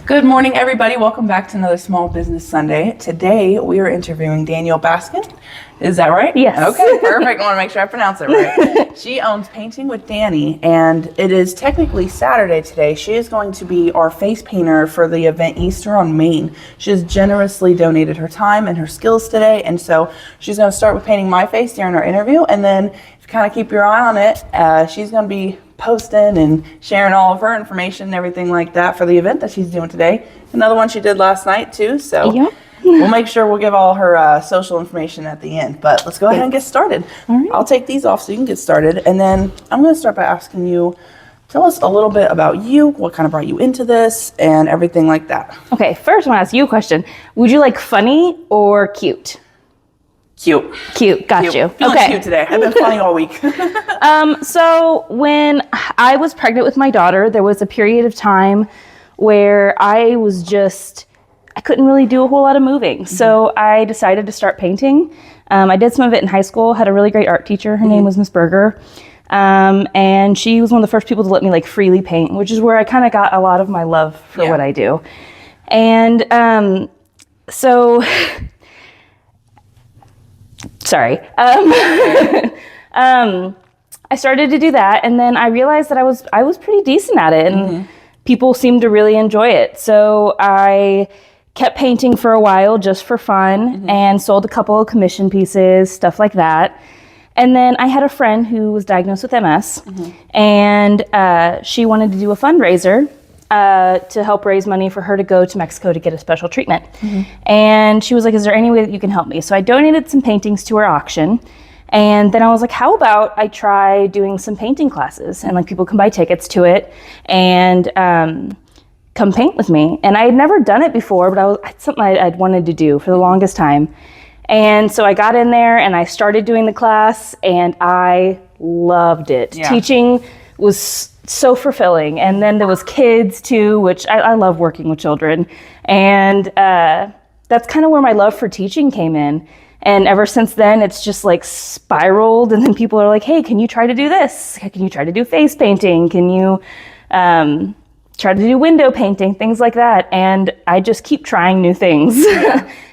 Good morning, everybody. Welcome back to another Small Business Sunday. Today, we are interviewing Danielle Baskin. Is that right? Yes. Okay, perfect. I want to make sure I pronounce it right. She owns Painting with Danny, and it is technically Saturday today. She is going to be our face painter for the event Easter on Main. She has generously donated her time and her skills today, and so she's going to start with painting my face during our interview, and then if you kind of keep your eye on it, she's going to be posting and sharing all of her information and everything like that for the event that she's doing today. Another one she did last night too, so Yep. We'll make sure we'll give all her social information at the end. But let's go ahead and get started. All right. I'll take these off so you can get started, and then I'm going to start by asking you, tell us a little bit about you, what kind of brought you into this, and everything like that. Okay, first I want to ask you a question. Would you like funny or cute? Cute. Cute, got Cute. you. Feeling Okay. cute today. I've been funny all week. So when I was pregnant with my daughter, there was a period of time where I couldn't really do a whole lot of moving. So I decided to start painting. I did some of it in high school, had a really great art teacher. Her name was Miss Berger. And she was one of the first people to let me freely paint, which is where I kind of got a lot of my love for what I do. And so, sorry. I started to do that, and then I realized that I was pretty decent at it, and people seemed to really enjoy it. So I kept painting for a while just for fun and sold a couple of commission pieces, stuff like that. And then I had a friend who was diagnosed with MS, and she wanted to do a fundraiser to help raise money for her to go to Mexico to get a special treatment. And she was like, is there any way that you can help me? So I donated some paintings to her auction. And then I was like, how about I try doing some painting classes, and people can buy tickets to it and come paint with me. And I had never done it before, but it's something I'd wanted to do for the longest time. And so I got in there and I started doing the class, and I loved it. Yeah. Teaching was so fulfilling. And then there was kids too, which I love working with children. And that's kind of where my love for teaching came in. And ever since then, it's just spiraled. And then people are like, hey, can you try to do this? Can you try to do face painting? Can you try to do window painting? Things like that. And I just keep trying new things.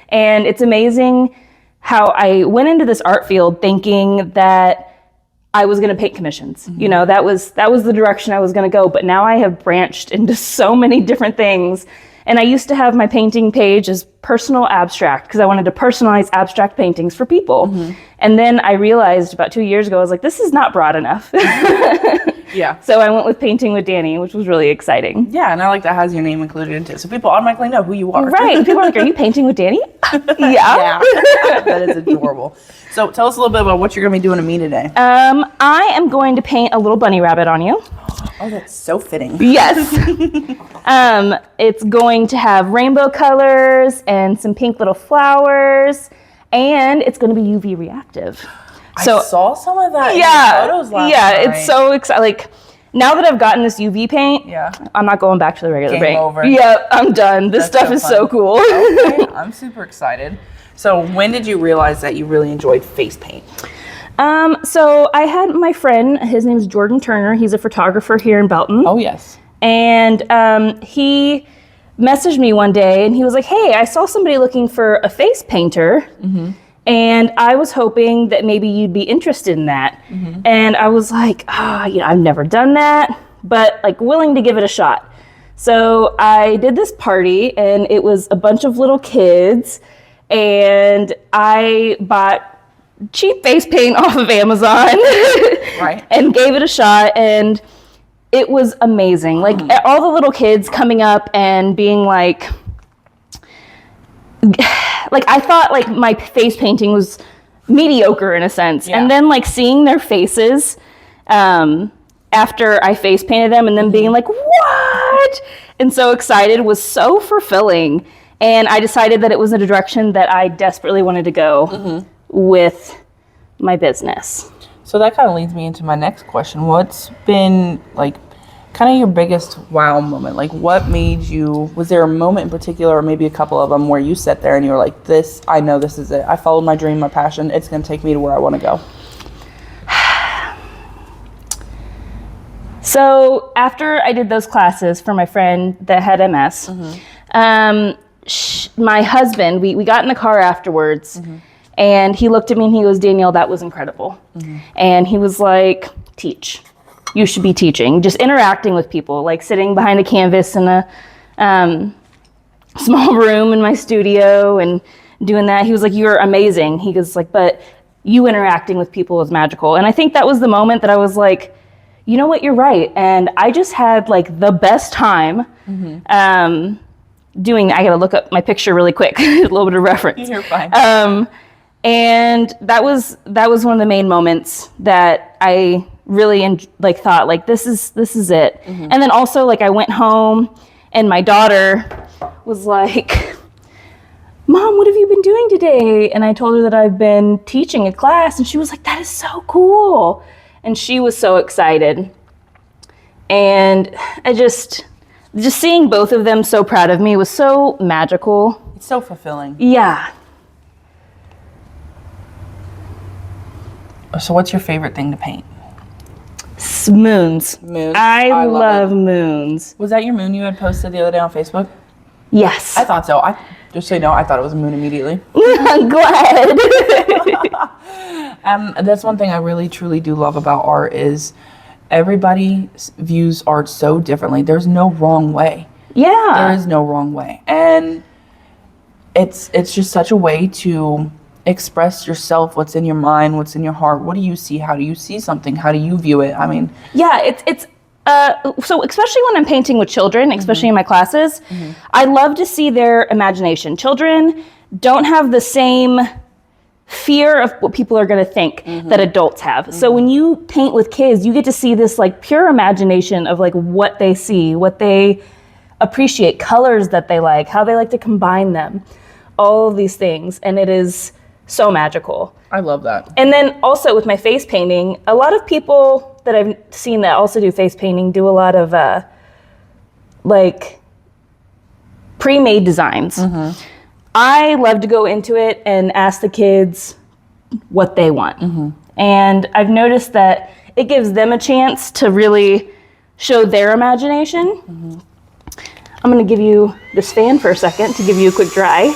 And it's amazing how I went into this art field thinking that I was going to paint commissions. You know, that was the direction I was going to go. But now I have branched into so many different things. And I used to have my painting page as personal abstract because I wanted to personalize abstract paintings for people. And then I realized about 2 years ago, I was like, this is not broad enough. Yeah. So I went with Painting with Danny, which was really exciting. Yeah, and I like that has your name included into it, so people automatically know who you are. Right. People are like, are you painting with Danny? Yeah. That is adorable. So tell us a little bit about what you're going to be doing to me today. I am going to paint a little bunny rabbit on you. Oh, that's so fitting. Yes. It's going to have rainbow colors and some pink little flowers, and it's going to be UV reactive. So, I saw some of that in your photos last night. It's so exciting. Now that I've gotten this UV paint, I'm not going back to the regular Game paint. over. Yep, I'm done. This stuff is so cool. Okay, I'm super excited. So when did you realize that you really enjoyed face paint? So I had my friend, his name's Jordan Turner. He's a photographer here in Belton. Oh, yes. And he messaged me one day and he was like, hey, I saw somebody looking for a face painter. And I was hoping that maybe you'd be interested in that. And I was like, I've never done that, but willing to give it a shot. So I did this party, and it was a bunch of little kids, and I bought cheap face paint off of Amazon Right. and gave it a shot, and it was amazing. All the little kids coming up and being like I thought my face painting was mediocre in a sense. And then seeing their faces after I face painted them and then being like, what? And so excited was so fulfilling. And I decided that it was in a direction that I desperately wanted to go with my business. So that kind of leads me into my next question. What's been kind of your biggest wow moment? What made you, was there a moment in particular, or maybe a couple of them, where you sat there and you were like, I know this is it. I followed my dream, my passion. It's going to take me to where I want to go. So after I did those classes for my friend that had MS, my husband, we got in the car afterwards, and he looked at me and he goes, Danielle, that was incredible. And he was like, teach. You should be teaching. Just interacting with people, like sitting behind a canvas in a small room in my studio and doing that. He was like, you're amazing. He goes like, but you interacting with people is magical. And I think that was the moment that I was like, you know what, you're right. And I just had like the best time doing, I gotta look up my picture really quick, a little bit of reference. You're fine. And that was one of the main moments that I really thought like, this is it. And then also like I went home and my daughter was like, Mom, what have you been doing today? And I told her that I've been teaching a class, and she was like, that is so cool. And she was so excited. And I just seeing both of them so proud of me was so magical. It's so fulfilling. Yeah. So what's your favorite thing to paint? Moons. Moons. I love moons. Was that your moon you had posted the other day on Facebook? Yes. I thought so. Just so you know, I thought it was a moon immediately. I'm glad. That's one thing I really truly do love about art is everybody views art so differently. There's no wrong way. Yeah. There is no wrong way. And it's just such a way to express yourself, what's in your mind, what's in your heart. What do you see? How do you see something? How do you view it? I mean, yeah, it's so especially when I'm painting with children, especially in my classes, I love to see their imagination. Children don't have the same fear of what people are going to think that adults have. So when you paint with kids, you get to see this like pure imagination of like what they see, what they appreciate, colors that they like, how they like to combine them, all of these things. And it is so magical. I love that. And then also with my face painting, a lot of people that I've seen that also do face painting do a lot of like pre-made designs. I love to go into it and ask the kids what they want. And I've noticed that it gives them a chance to really show their imagination. I'm gonna give you this fan for a second to give you a quick dry.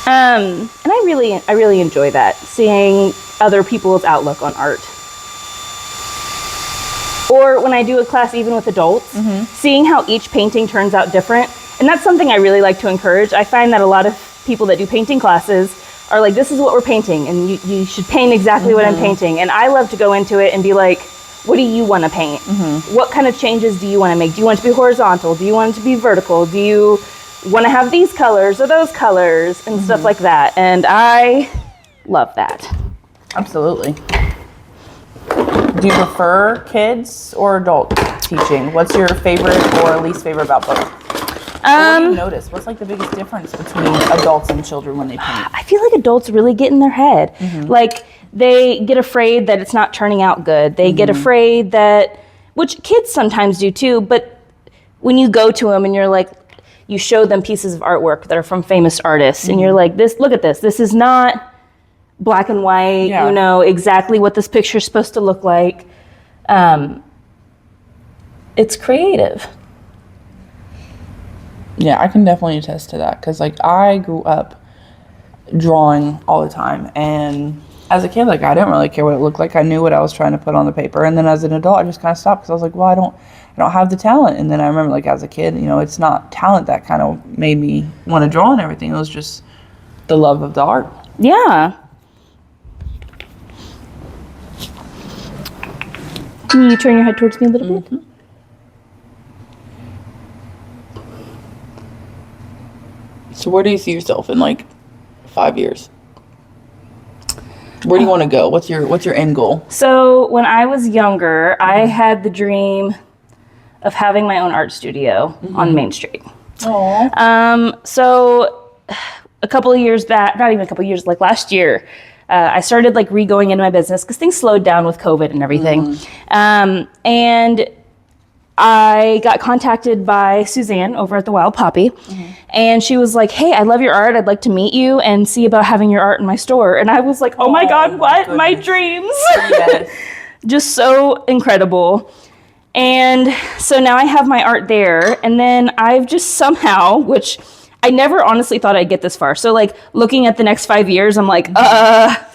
And I really enjoy that, seeing other people's outlook on art. Or when I do a class even with adults, seeing how each painting turns out different. And that's something I really like to encourage. I find that a lot of people that do painting classes are like, this is what we're painting, and you should paint exactly what I'm painting. And I love to go into it and be like, what do you want to paint? What kind of changes do you want to make? Do you want it to be horizontal? Do you want it to be vertical? Do you want to have these colors or those colors and stuff like that? And I love that. Absolutely. Do you prefer kids or adult teaching? What's your favorite or least favorite about both? What do you notice? What's like the biggest difference between adults and children when they paint? I feel like adults really get in their head. Like they get afraid that it's not turning out good. They get afraid that, which kids sometimes do too, but when you go to them and you're like, you show them pieces of artwork that are from famous artists and you're like, look at this. This is not black and white, you know, exactly what this picture is supposed to look like. It's creative. Yeah, I can definitely attest to that because like I grew up drawing all the time, and as a kid, like I didn't really care what it looked like. I knew what I was trying to put on the paper, and then as an adult, I just kind of stopped because I was like, well, I don't have the talent. And then I remember like as a kid, you know, it's not talent that kind of made me want to draw and everything. It was just the love of the art. Yeah. Can you turn your head towards me a little bit? So where do you see yourself in like 5 years? Where do you want to go? What's your end goal? So when I was younger, I had the dream of having my own art studio on Main Street. Aww. So a couple of years back, not even a couple of years, like last year, I started like re-going into my business because things slowed down with COVID and everything. And I got contacted by Suzanne over at the Wild Poppy, and she was like, hey, I love your art. I'd like to meet you and see about having your art in my store. And I was like, oh my God, what? My dreams. Yes. Just so incredible. And so now I have my art there, and then I've just somehow, which I never honestly thought I'd get this far. So like looking at the next 5 years, I'm like, I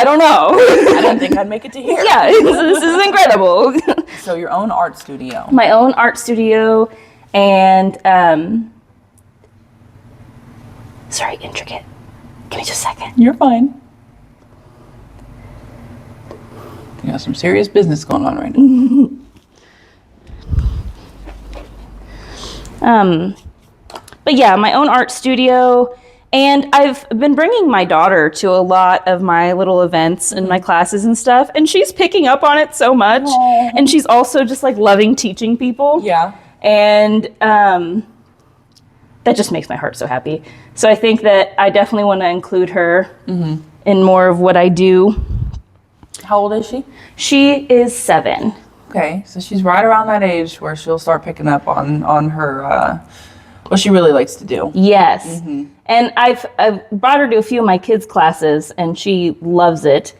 don't know. I didn't think I'd make it to here. Yeah, this is incredible. So your own art studio. My own art studio, and sorry, intricate. Give me just a second. You're fine. You got some serious business going on right now. But yeah, my own art studio, and I've been bringing my daughter to a lot of my little events and my classes and stuff, and she's picking up on it so much. Aww. And she's also just like loving teaching people. Yeah. And that just makes my heart so happy. So I think that I definitely want to include her in more of what I do. How old is she? She is 7. Okay, so she's right around that age where she'll start picking up on her what she really likes to do. Yes. And I've brought her to a few of my kids' classes, and she loves it.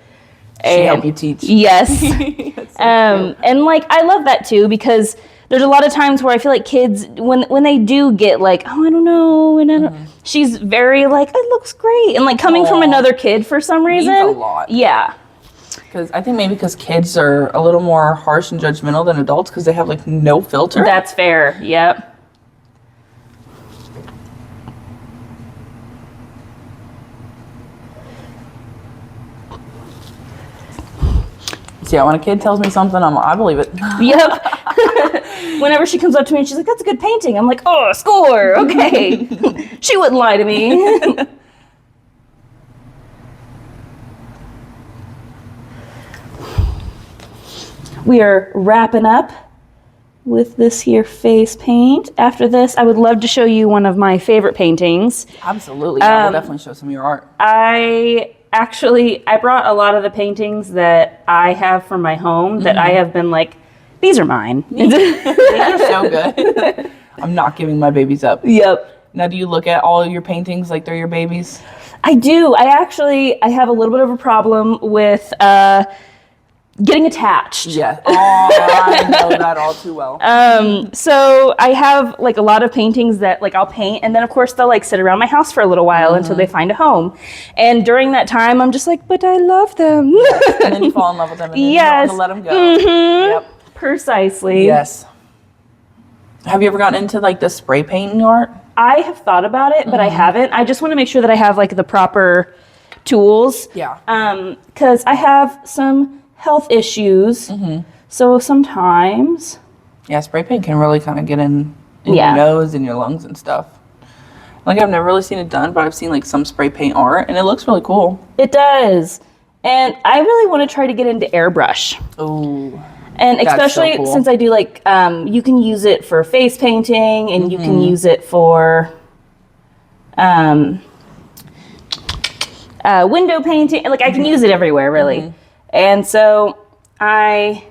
She helped you teach. Yes. So and like I love that too, because there's a lot of times where I feel like kids, when they do get like, oh, I don't know, and I don't, she's very like, it looks great, and like coming from another kid for some reason means a lot. Yeah. Because I think maybe because kids are a little more harsh and judgmental than adults because they have like no filter. That's fair. Yep. So yeah, when a kid tells me something, I believe it. Yep. Whenever she comes up to me and she's like, that's a good painting, I'm like, oh, score. Okay. She wouldn't lie to me. We are wrapping up with this here face paint. After this, I would love to show you one of my favorite paintings. Absolutely. Yeah, we'll definitely show some of your art. I brought a lot of the paintings that I have from my home that I have been like, these are mine. These are so good. I'm not giving my babies up. Yep. Now, do you look at all of your paintings like they're your babies? I do. I have a little bit of a problem with getting attached. Yeah. Oh, I know that all too well. So I have like a lot of paintings that like I'll paint, and then of course they'll like sit around my house for a little while until they find a home. And during that time, I'm just like, but I love them. And then you fall in love with them and then Yes. you don't want to let them go. Yep. Precisely. Yes. Have you ever gotten into like the spray painting art? I have thought about it, but I haven't. I just want to make sure that I have like the proper tools. Yeah. Because I have some health issues. So sometimes. Yeah, spray paint can really kind of get in your nose and your lungs and stuff. Like I've never really seen it done, but I've seen like some spray paint art and it looks really cool. It does. And I really want to try to get into airbrush. Ooh. And especially so cool. since I do like, you can use it for face painting and you can use it for window painting. Like I can use it everywhere really. And so I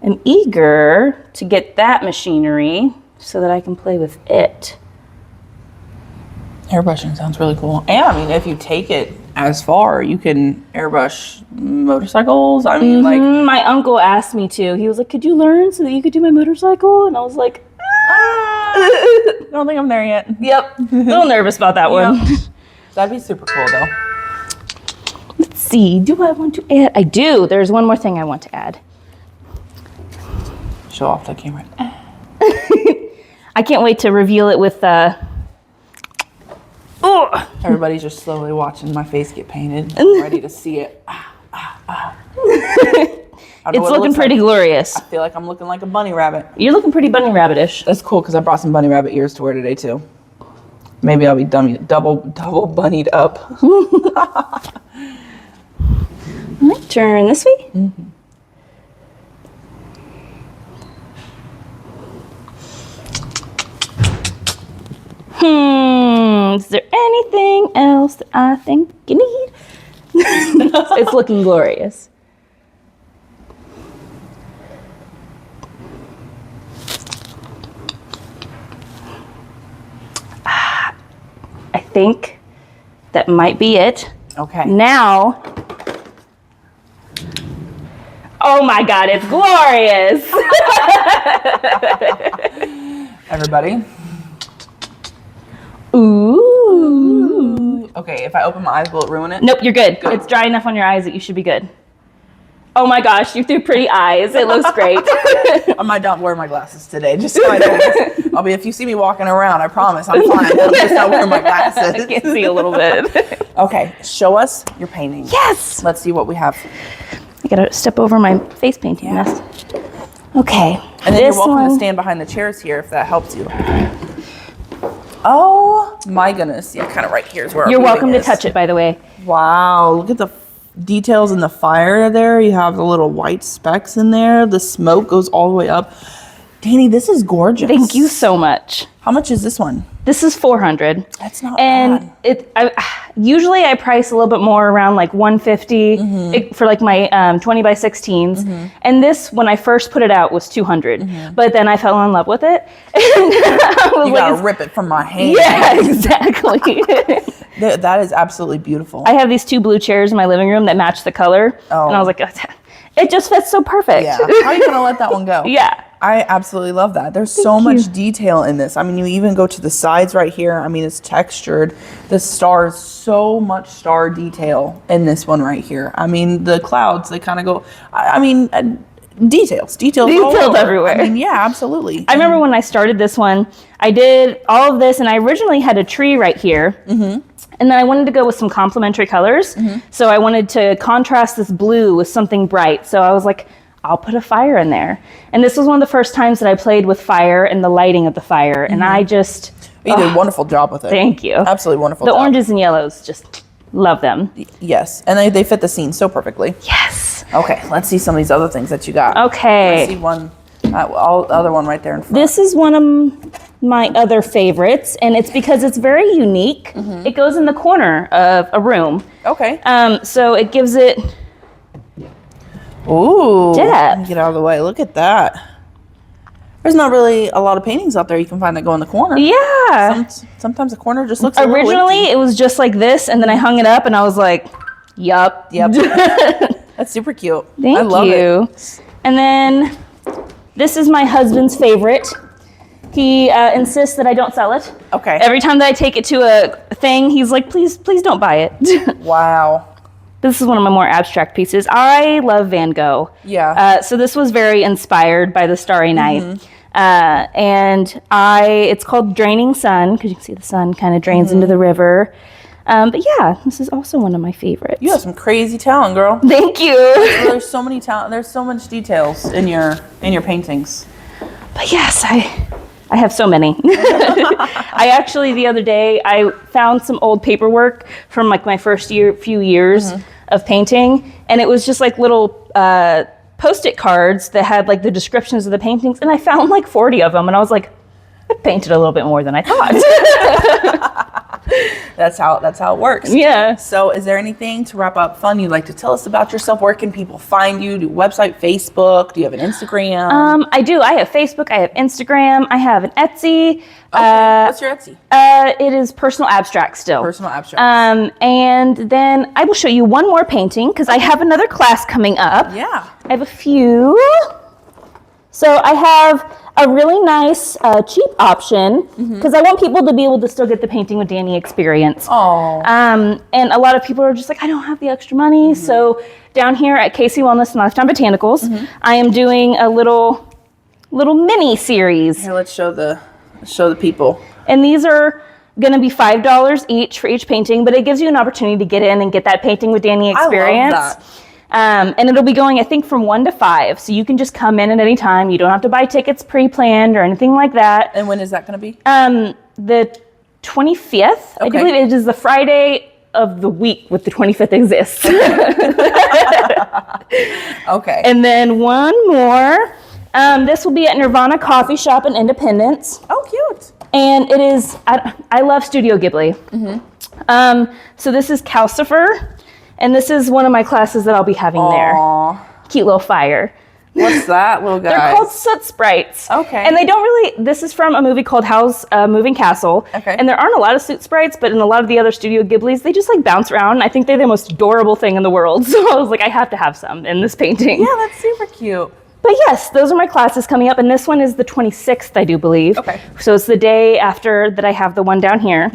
am eager to get that machinery so that I can play with it. Airbrushing sounds really cool. And I mean, if you take it as far, you can airbrush motorcycles. I mean, like... My uncle asked me to. He was like, could you learn so that you could do my motorcycle? And I was like, I don't think I'm there yet. Yep. A little nervous about that one. That'd be super cool, though. Let's see. Do I want to add? I do. There's one more thing I want to add. Show off the camera. I can't wait to reveal it with... Everybody's just slowly watching my face get painted. Ready to see it. It's looking pretty glorious. I feel like I'm looking like a bunny rabbit. You're looking pretty bunny rabbitish. That's cool because I brought some bunny rabbit ears to wear today too. Maybe I'll be double bunnied up. Turn this way. Is there anything else that I think you need? It's looking glorious. I think that might be it. Okay. Now, oh Oh my God, it's glorious. Everybody. Ooh. Okay, if I open my eyes, will it ruin it? Nope, you're good. It's dry enough on your eyes that you should be good. Oh my gosh, you threw pretty eyes. It looks great. I might not wear my glasses today, just so I know. I'll be, if you see me walking around, I promise I'm fine. I'm just not wearing my glasses. I can see a little bit. Okay, show us your painting. Yes. Let's see what we have. I gotta step over my face painting mess. Okay. And then you're welcome to stand behind the chairs here if that helps you. Oh my goodness. Yeah, kind of right here is where You're welcome to touch it, by the way. Wow, look at the details in the fire there. You have the little white specks in there. The smoke goes all the way up. Danny, this is gorgeous. Thank you so much. How much is this one? This is $400. That's not and bad. Usually I price a little bit more around like $150 for like my 20 by 16s. And this, when I first put it out, was $200. But then I fell in love with it. You gotta rip it from my hand. Yeah, exactly. That is absolutely beautiful. I have these 2 blue chairs in my living room that match the color. Oh. And I was like, it just fits so perfect. Yeah. How are you gonna let that one go? Yeah. I absolutely love that. There's so much detail in this. I mean, you even go to the sides right here. I mean, it's textured. The stars, so much star detail in this one right here. I mean, the clouds, they kind of go, details Detailed everywhere. I mean, yeah, absolutely. I remember when I started this one, I did all of this, and I originally had a tree right here. And then I wanted to go with some complementary colors. So I wanted to contrast this blue with something bright. So I was like, I'll put a fire in there. And this was one of the first times that I played with fire and the lighting of the fire. And I just... You did a wonderful job with it. Thank you. Absolutely wonderful The job. oranges and yellows, just love them. Yes, and they fit the scene so perfectly. Yes. Okay, let's see some of these other things that you got. Okay. I see one, other one right there in front. This is one of my other favorites, and it's because it's very unique. It goes in the corner of a room. Okay. So it gives it... Ooh. Depth. Get out of the way. Look at that. There's not really a lot of paintings out there you can find that go in the corner. Yeah. Sometimes the corner just looks a little Originally, empty. it was just like this, and then I hung it up, and I was like, yup. Yep. That's super cute. Thank I love you. it. And then this is my husband's favorite. He insists that I don't sell it. Okay. Every time that I take it to a thing, he's like, please don't buy it. Wow. This is one of my more abstract pieces. I love Van Gogh. Yeah. So this was very inspired by the Starry Night. And it's called Draining Sun, because you can see the sun kind of drains into the river. But yeah, this is also one of my favorites. You have some crazy talent, girl. Thank you. There's so many talent. There's so much details in your paintings. But yes, I have so many. I actually, the other day, I found some old paperwork from like my first few years of painting. And it was just like little Post-it cards that had like the descriptions of the paintings. And I found like 40 of them. And I was like, I painted a little bit more than I thought. That's how it works. Yeah. So is there anything to wrap up fun you'd like to tell us about yourself? Where can people find you? Do you have a website, Facebook? Do you have an Instagram? I do. I have Facebook. I have Instagram. I have an Etsy. Okay. What's your Etsy? It is Personal Abstract still. Personal Abstract. And then I will show you one more painting because I have another class coming up. Yeah. I have a few. So I have a really nice cheap option because I want people to be able to still get the Painting with Danny experience. Oh. And a lot of people are just like, I don't have the extra money. So down here at Casey Wellness and Lifetime Botanicals, I am doing a little mini series. Here, let's show the people. And these are going to be $5 each for each painting, but it gives you an opportunity to get in and get that Painting with Danny experience. I love that. And it'll be going, I think, from 1 to 5. So you can just come in at any time. You don't have to buy tickets pre-planned or anything like that. And when is that going to be? The 25th. I do believe it is the Friday of the week with the 25th exists. Okay. And then one more. This will be at Nirvana Coffee Shop in Independence. Oh, cute. And it is, I love Studio Ghibli. So this is Calcifer. And this is one of my classes that I'll be having there. Cute little fire. What's that, little guy? They're called soot sprites. Okay. And they don't really, this is from a movie called Howl's Moving Castle. Okay. And there aren't a lot of soot sprites, but in a lot of the other Studio Ghibli's, they just like bounce around. And I think they're the most adorable thing in the world. So I was like, I have to have some in this painting. Yeah, that's super cute. But yes, those are my classes coming up. And this one is the 26th, I do believe. Okay. So it's the day after that I have the one down here.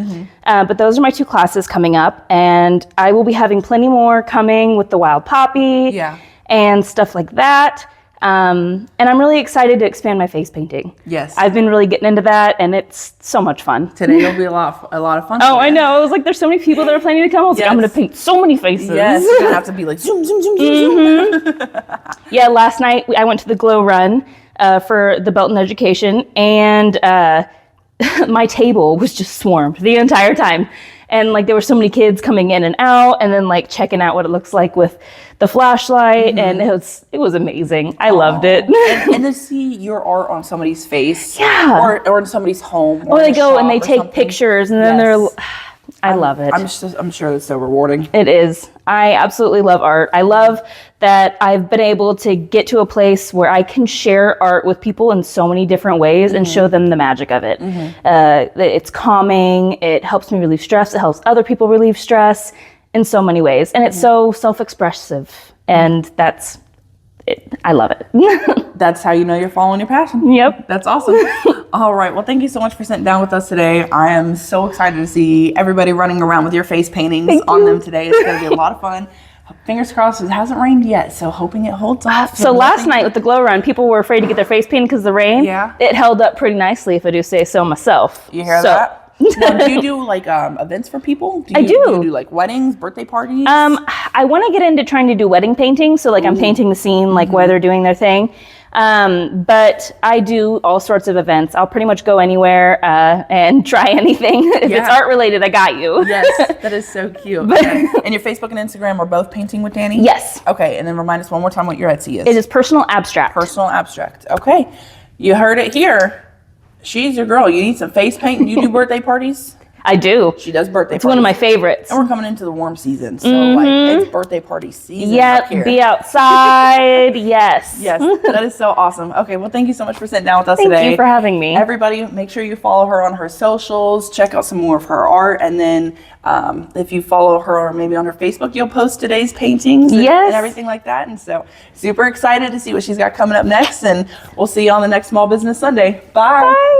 But those are my 2 classes coming up. And I will be having plenty more coming with the wild poppy. Yeah. And stuff like that. And I'm really excited to expand my face painting. Yes. I've been really getting into that, and it's so much fun. Today will be a lot of fun. Oh, I know. I was like, there's so many people that are planning to come. I was like, I'm going to paint so many faces. Yes, you're going to have to be like, zoom, zoom, zoom, zoom, zoom. Yeah, last night I went to the Glow Run for the Belton Education, and my table was just swarmed the entire time. And like there were so many kids coming in and out, and then like checking out what it looks like with the flashlight, and it was amazing. I loved it. and to see your art on somebody's face, Yeah. or in somebody's home, Or in they a go shop and they or take something. pictures, and then I love it. I'm sure that's so rewarding. It is. I absolutely love art. I love that I've been able to get to a place where I can share art with people in so many different ways and show them the magic of it. It's calming. It helps me relieve stress. It helps other people relieve stress in so many ways. And it's so self-expressive. And that's it. I love it. That's how you know you're following your passion. Yep. That's awesome. All right. Well, thank you so much for sitting down with us today. I am so excited to see everybody running around with your face paintings on them today. It's going to be a lot of fun. Fingers crossed it hasn't rained yet, so hoping it holds off. So last night with the Glow Run, people were afraid to get their face painted because of the rain. Yeah. It held up pretty nicely, if I do say so myself. You hear that? Now, do you do like events for people? I do. Do you do like weddings, birthday parties? I want to get into trying to do wedding painting. So like I'm painting the scene, like where they're doing their thing. But I do all sorts of events. I'll pretty much go anywhere and try anything. If it's art related, I got you. Yes, that is so cute. Okay. And your Facebook and Instagram are both Painting with Danny? Yes. Okay, and then remind us one more time what your Etsy is. It is Personal Abstract. Personal Abstract. Okay, you heard it here. She's your girl. You need some face paint. You do birthday parties? I do. She does birthday parties. It's one of my favorites. And we're coming into the warm season, so like it's birthday party season. Yep, be outside. Yes. Yes, that is so awesome. Okay, well, thank you so much for sitting down with us Thank today. you for having me. Everybody, make sure you follow her on her socials. Check out some more of her art, and then if you follow her or maybe on her Facebook, you'll post today's paintings and everything like that. And so, super excited to see what she's got coming up next, and we'll see you on the next Small Business Sunday. Bye. Bye.